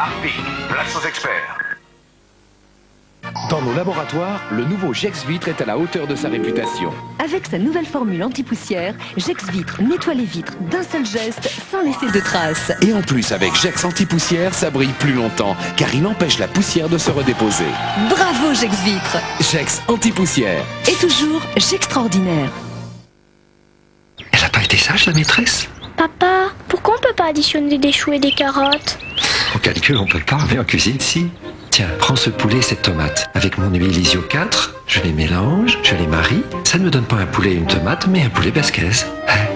Harpic, place aux experts. Dans nos laboratoires, le nouveau Gex Vitre est à la hauteur de sa réputation. Avec sa nouvelle formule anti-poussière, Gex Vitre nettoie les vitres d'un seul geste sans laisser de traces. Et en plus, avec Gex Anti-Poussière, ça brille plus longtemps, car il empêche la poussière de se redéposer. Bravo Gex Vitre! Gex Anti-Poussière. Et toujours Gextraordinaire. Elle a pas été sage, la maîtresse? Papa, pourquoi on peut pas additionner des choux et des carottes? En calcul, on peut pas, mais en cuisine, si. Tiens, prends ce poulet et cette tomate. Avec mon huile Isio 4, je les mélange, je les marie. Ça ne me donne pas un poulet et une tomate, mais un poulet basquez.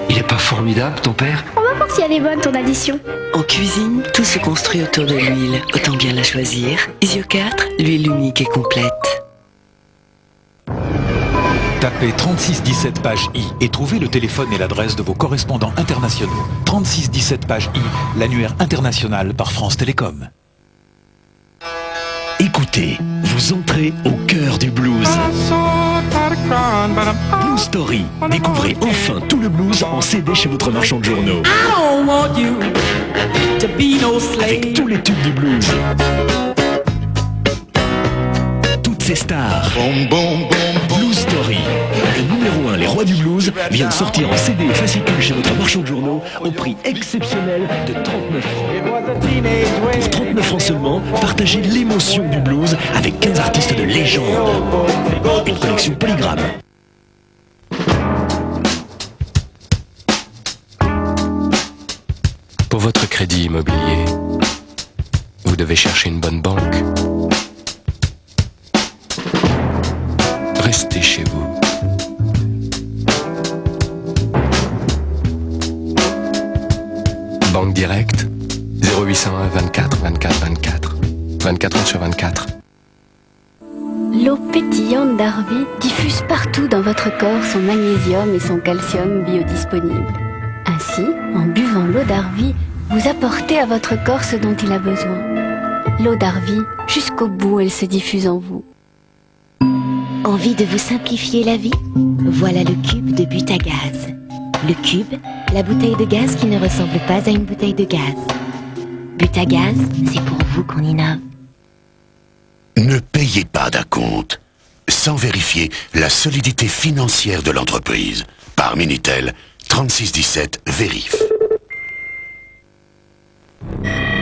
Il est pas formidable, ton père? On va voir si elle est bonne, ton addition. En cuisine, tout se construit autour de l'huile. Autant bien la choisir. Isio 4, l'huile unique et complète. Tapez 3617 page I et trouvez le téléphone et l'adresse de vos correspondants internationaux. 3617 page I, l'annuaire international par France Télécom. Écoutez, vous entrez au cœur du blues. Blues Story. Découvrez enfin tout le blues en CD chez votre marchand de journaux. Avec tous les tubes du blues. Toutes ces stars. Blues Story. Le numéro 1, les rois du blues, vient de sortir en CD et fascicule chez votre marchand de journaux au prix exceptionnel de 39 francs. Pour 39 francs seulement, partagez l'émotion du blues avec 15 artistes de légende. Une collection Polygram. Pour votre crédit immobilier, vous devez chercher une bonne banque. Restez chez vous. Banque Directe, 0801 24 24 24. 24 heures sur 24. L'eau pétillante d'Harvey diffuse partout dans votre corps son magnésium et son calcium biodisponibles. Ainsi, en buvant l'eau d'Harvey, vous apportez à votre corps ce dont il a besoin. L'eau d'Harvey, jusqu'au bout, elle se diffuse en vous. Envie de vous simplifier la vie? Voilà le cube de Butagaz. Le cube, la bouteille de gaz qui ne ressemble pas à une bouteille de gaz. Butagaz, c'est pour vous qu'on innove. Ne payez pas d'acompte sans vérifier la solidité financière de l'entreprise. Par Minitel, 3617 Vérif.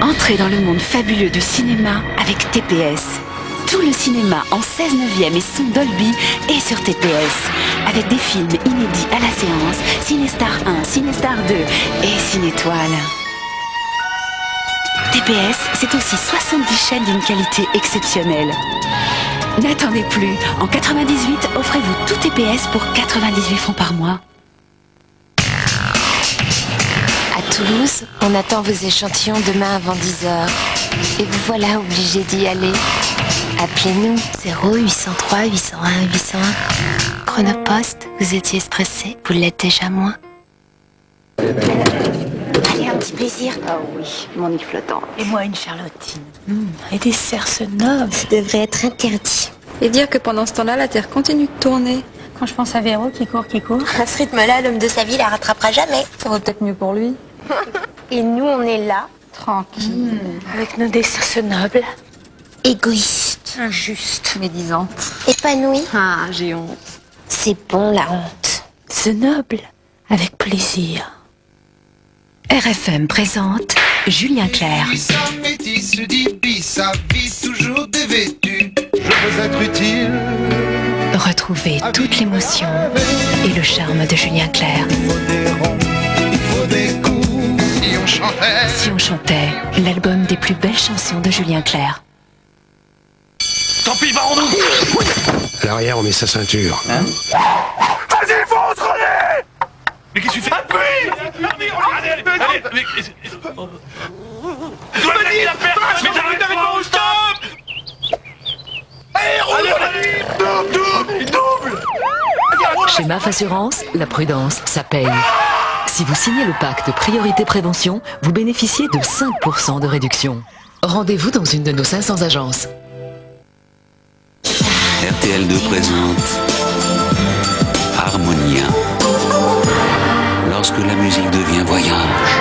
Entrez dans le monde fabuleux du cinéma avec TPS. Tout le cinéma en 16/9 et son Dolby est sur TPS. Avec des films inédits à la séance, Cinestar 1, Cinestar 2 et Cinétoile. TPS, c'est aussi 70 chaînes d'une qualité exceptionnelle. N'attendez plus. En 98, offrez-vous tout TPS pour 98 francs par mois. À Toulouse, on attend vos échantillons demain avant 10h. Et vous voilà obligés d'y aller. Appelez-nous 0803 801 801. Chronopost, vous étiez stressé, vous l'êtes déjà moins. Allez, un petit plaisir. Ah oui, mon nid flottant. Et moi une charlottine. Et des cerces nobles. Ça devrait être interdit. Et dire que pendant ce temps-là, la Terre continue de tourner. Quand je pense à Véro qui court. À ce rythme-là, l'homme de sa vie la rattrapera jamais. Ça vaut peut-être mieux pour lui. Et nous, on est là, tranquille. Avec nos cerces nobles. Égoïste. Injuste. Médisante. Épanoui. Ah, j'ai honte. C'est bon, la honte. Ce noble, avec plaisir. RFM présente Julien Clerc. Métis se dit sa vie toujours dévêtue. Je veux être utile. Retrouvez toute l'émotion et le charme de Julien Clerc. Il faut des coups si on chantait. Si on chantait, l'album des plus belles chansons de Julien Clerc. Tant pis, varons-nous. À l'arrière, on met sa ceinture. Vas-y, fonce, René. Mais qu'est-ce que tu fais? Appuie. Allez. Mais t'arrêtes avec moi, stop. Allez, double. Chez MAF Assurance, la prudence, ça paye. Si vous signez le pacte Priorité Prévention, vous bénéficiez de 5% de réduction. Rendez-vous dans une de nos 500 agences. RTL2 présente Harmonia. Lorsque la musique devient voyage.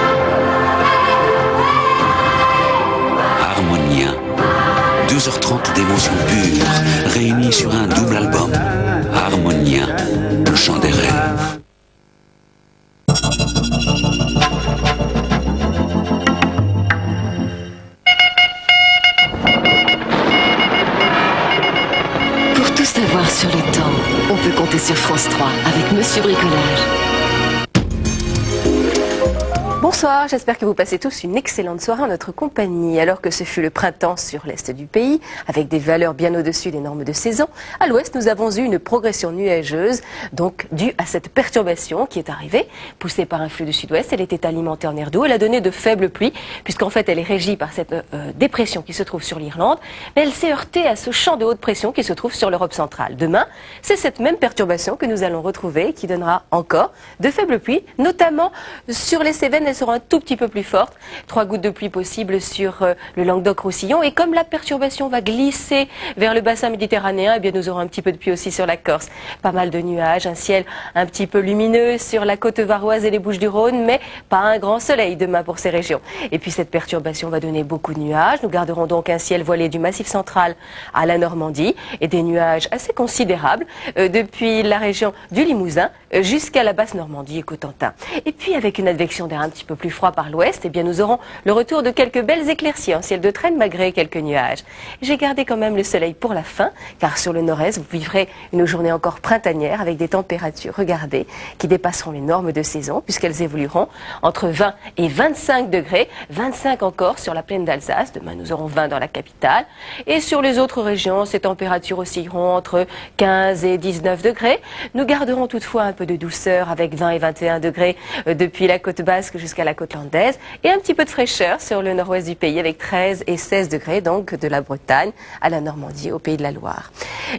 Harmonia. chansons pures, réunies sur un double album, Harmonia, le chant des rêves. Pour tout savoir sur le temps, on peut compter sur France 3 avec Monsieur Bricolage. Bonsoir, j'espère que vous passez tous une excellente soirée en notre compagnie. Alors que ce fut le printemps sur l'est du pays, avec des valeurs bien au-dessus des normes de saison, à l'ouest nous avons eu une progression nuageuse, donc due à cette perturbation qui est arrivée, poussée par un flux du sud-ouest. Elle était alimentée en air doux, elle a donné de faibles pluies, puisqu'en fait elle est régie par cette dépression qui se trouve sur l'Irlande, mais elle s'est heurtée à ce champ de haute pression qui se trouve sur l'Europe centrale. Demain, c'est cette même perturbation que nous allons retrouver, qui donnera encore de faibles pluies, notamment sur les Cévennes. Elles seront un tout petit peu plus fortes. 3 gouttes de pluie possibles sur le Languedoc-Roussillon. Et comme la perturbation va glisser vers le bassin méditerranéen, eh bien nous aurons un petit peu de pluie aussi sur la Corse. Pas mal de nuages, un ciel un petit peu lumineux sur la côte varoise et les Bouches-du-Rhône, mais pas un grand soleil demain pour ces régions. Et puis cette perturbation va donner beaucoup de nuages. Nous garderons donc un ciel voilé du Massif central à la Normandie et des nuages assez considérables depuis la région du Limousin jusqu'à la basse Normandie et Cotentin. Et puis avec une advection d'air un petit peu plus froid par l'ouest, eh bien nous aurons le retour de quelques belles éclaircies en ciel de traîne malgré quelques nuages. J'ai gardé quand même le soleil pour la fin, car sur le nord-est, vous vivrez une journée encore printanière avec des températures, regardez, qui dépasseront les normes de saison puisqu'elles évolueront entre 20 et 25 degrés, 25 encore sur la plaine d'Alsace, demain nous aurons 20 dans la capitale, et sur les autres régions, ces températures oscilleront entre 15 et 19 degrés. Nous garderons toutefois un peu de douceur avec 20 et 21 degrés depuis la côte basque jusqu'à la côte landaise et un petit peu de fraîcheur sur le nord-ouest du pays avec 13 et 16 degrés donc de la Bretagne à la Normandie au pays de la Loire.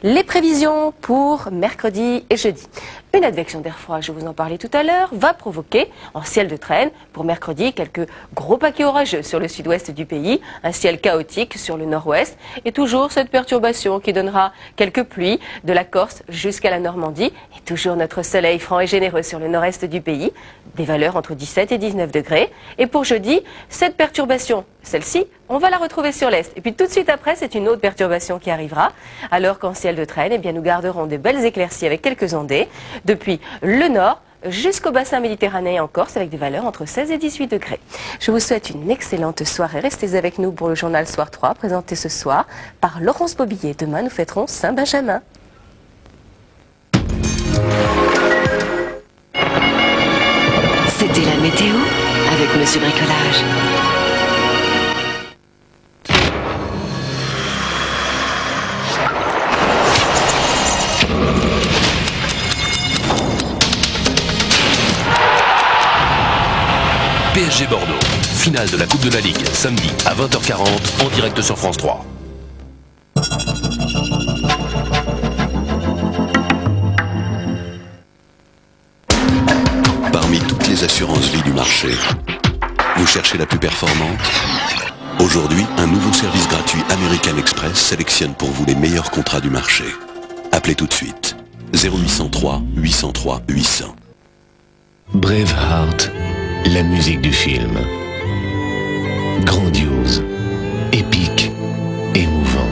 Les prévisions pour mercredi et jeudi. Une advection d'air froid, je vous en parlais tout à l'heure, va provoquer en ciel de traîne pour mercredi quelques gros paquets orageux sur le sud-ouest du pays, un ciel chaotique sur le nord-ouest et toujours cette perturbation qui donnera quelques pluies de la Corse jusqu'à la Normandie et toujours notre soleil franc et généreux sur le nord-est du pays, des valeurs entre 17 et 19 degrés. Et pour jeudi, cette perturbation, celle-ci, on va la retrouver sur l'est. Et puis tout de suite après, c'est une autre perturbation qui arrivera. Alors qu'en ciel de traîne, eh bien, nous garderons de belles éclaircies avec quelques ondées depuis le nord jusqu'au bassin méditerranéen en Corse avec des valeurs entre 16 et 18 degrés. Je vous souhaite une excellente soirée. Restez avec nous pour le journal Soir 3, présenté ce soir par Laurence Bobillet. Demain, nous fêterons Saint-Benjamin. C'était la météo avec Monsieur Bricolage. PSG Bordeaux, finale de la Coupe de la Ligue, samedi à 20h40 en direct sur France 3. Parmi toutes les assurances vie du marché, vous cherchez la plus performante? Aujourd'hui, un nouveau service gratuit American Express sélectionne pour vous les meilleurs contrats du marché. Appelez tout de suite 0803 803 800. Braveheart, la musique du film. Grandiose, épique, émouvant.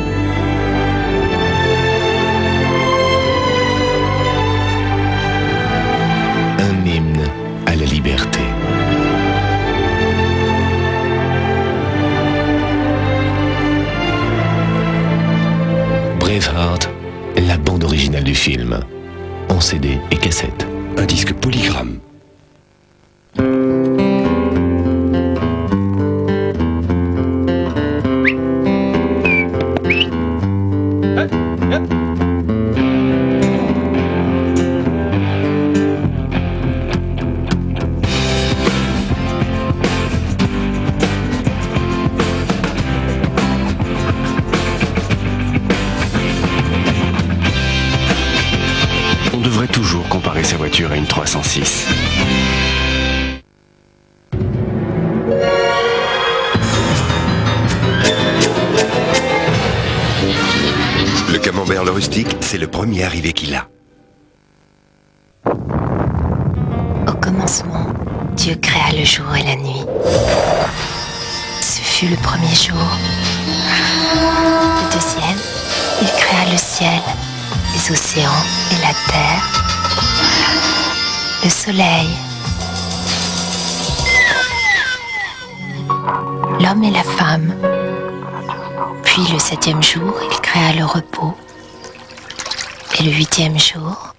Un hymne à la liberté. Braveheart, la bande originale du film. En CD et cassette. Un disque Polygram. On devrait toujours comparer sa voiture à une 306. Le camembert le rustique, c'est le premier arrivé qu'il a. Au commencement, Dieu créa le jour et la nuit. Ce fut le premier jour, le deuxième, créa le ciel, les océans et la terre, le soleil, l'homme et la femme. Puis le 7e jour, il créa le repos. Et le 8e jour,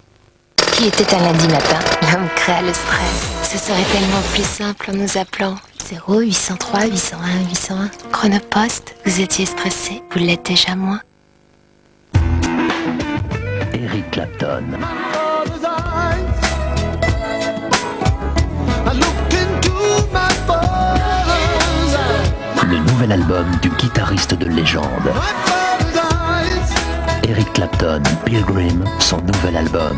qui était un lundi matin, l'homme créa le stress. Ce serait tellement plus simple en nous appelant 0803 801 801. Chronopost, vous étiez stressé, vous l'êtes déjà moins. Eric Clapton. Le nouvel album du guitariste de légende. Eric Clapton, Pilgrim, son nouvel album.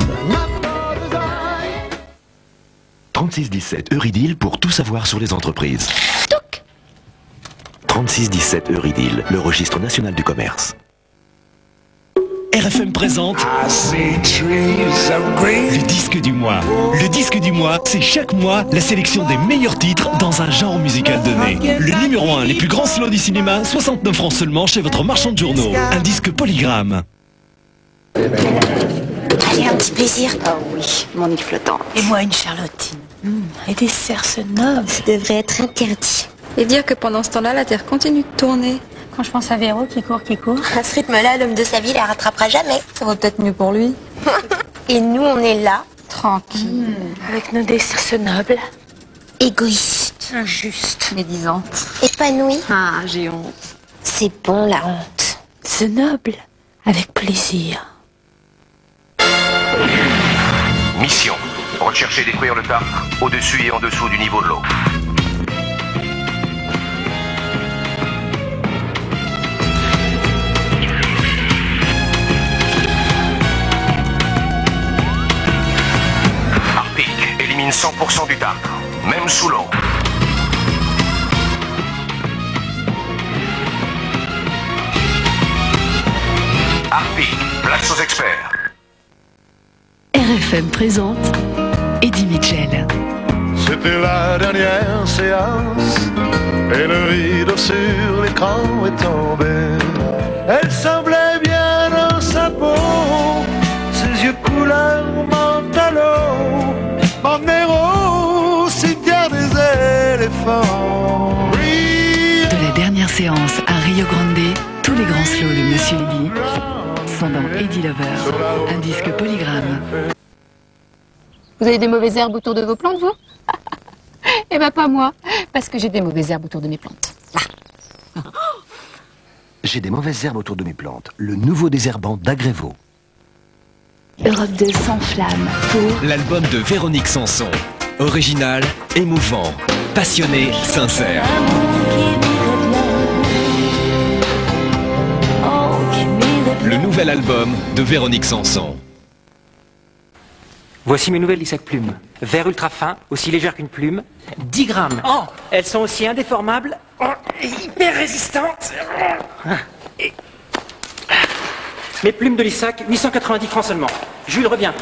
3617 Eurydiel pour tout savoir sur les entreprises. 3617 Eurydiel, le registre national du commerce. RFM présente le disque du mois. Le disque du mois, c'est chaque mois la sélection des meilleurs titres dans un genre musical donné. Le numéro 1, les plus grands slows du cinéma, 69 francs seulement chez votre marchand de journaux. Un disque Polygramme. Allez, un petit plaisir. Oh oui, mon nid flottant. Et moi une charlotine. Et des cerces nobles. Ça devrait être interdit. Et dire que pendant ce temps-là, la Terre continue de tourner. Quand je pense à Véro qui court. À ce rythme-là, l'homme de sa vie la rattrapera jamais. Ça vaut peut-être mieux pour lui. Et nous, on est là, Tranquille. Avec nos cerces nobles. Égoïste. Injuste. Médisante. Épanoui. Ah, j'ai honte. C'est bon, la honte. Ce noble. Avec plaisir. Mission. Rechercher et détruire le tartre au-dessus et en dessous du niveau de l'eau. Harpic élimine 100% du tartre, même sous l'eau. Harpic, place aux experts. RFM présente Eddie Mitchell. C'était la dernière séance et le rideau sur l'écran est tombé. Elle semblait bien dans sa peau, ses yeux couleur mentalo, m'emmener au cimetière des éléphants. De la dernière séance à Rio Grande, tous les grands slows de Monsieur Eddie sont dans Eddie Lover, un disque Polygramme. Vous avez des mauvaises herbes autour de vos plantes, vous? Eh ben pas moi, parce que j'ai des mauvaises herbes autour de mes plantes. Là. J'ai des mauvaises herbes autour de mes plantes. Le nouveau désherbant d'Agrévo. Europe 2 s'enflamme pour L'album de Véronique Sanson. Original, émouvant, passionné, sincère. Le nouvel album de Véronique Sanson. Voici mes nouvelles lissac plumes. Verre ultra fin, aussi légère qu'une plume. 10 grammes. Oh, elles sont aussi indéformables et hyper résistantes. Mes plumes de lissac, 890 francs seulement. Jules revient.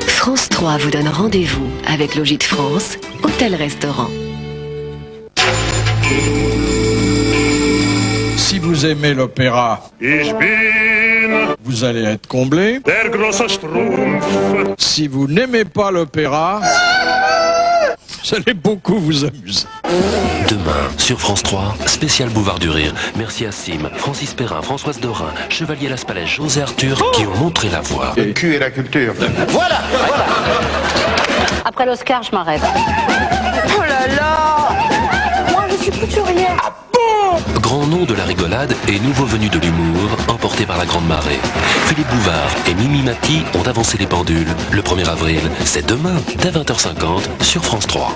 France 3 vous donne rendez-vous avec Logis de France, hôtel-restaurant. Si vous aimez l'opéra, vous allez être comblé. Si vous n'aimez pas l'opéra, vous allez beaucoup vous amuser. Demain, sur France 3, spécial Boulevard du Rire. Merci à Sim, Francis Perrin, Françoise Dorin, Chevalier Laspalais, José Arthur, qui ont montré la voie. Le cul et la culture. Voilà. Après l'Oscar, je m'arrête. Oh là là. Moi, je suis couturière. Ah bon? Grand nom de la rigolade et nouveau venu de l'humour, emporté par la grande marée. Philippe Bouvard et Mimi Mati ont avancé les pendules. Le 1er avril, c'est demain, dès 20h50, sur France 3.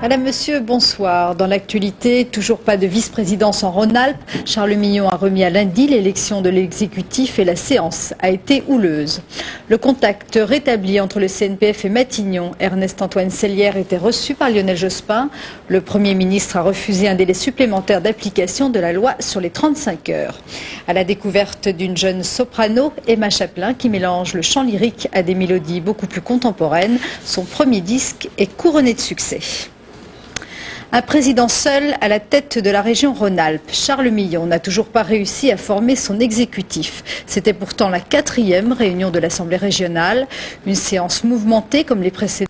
Madame, monsieur, bonsoir. Dans l'actualité, toujours pas de vice-présidence en Rhône-Alpes. Charles Millon a remis à lundi l'élection de l'exécutif et la séance a été houleuse. Le contact rétabli entre le CNPF et Matignon, Ernest-Antoine Sellière était reçu par Lionel Jospin. Le Premier ministre a refusé un délai supplémentaire d'application de la loi sur les 35 heures. À la découverte d'une jeune soprano, Emma Chaplin, qui mélange le chant lyrique à des mélodies beaucoup plus contemporaines, son premier disque est couronné de succès. Un président seul à la tête de la région Rhône-Alpes, Charles Millon, n'a toujours pas réussi à former son exécutif. C'était pourtant la 4e réunion de l'Assemblée régionale, une séance mouvementée comme les précédentes.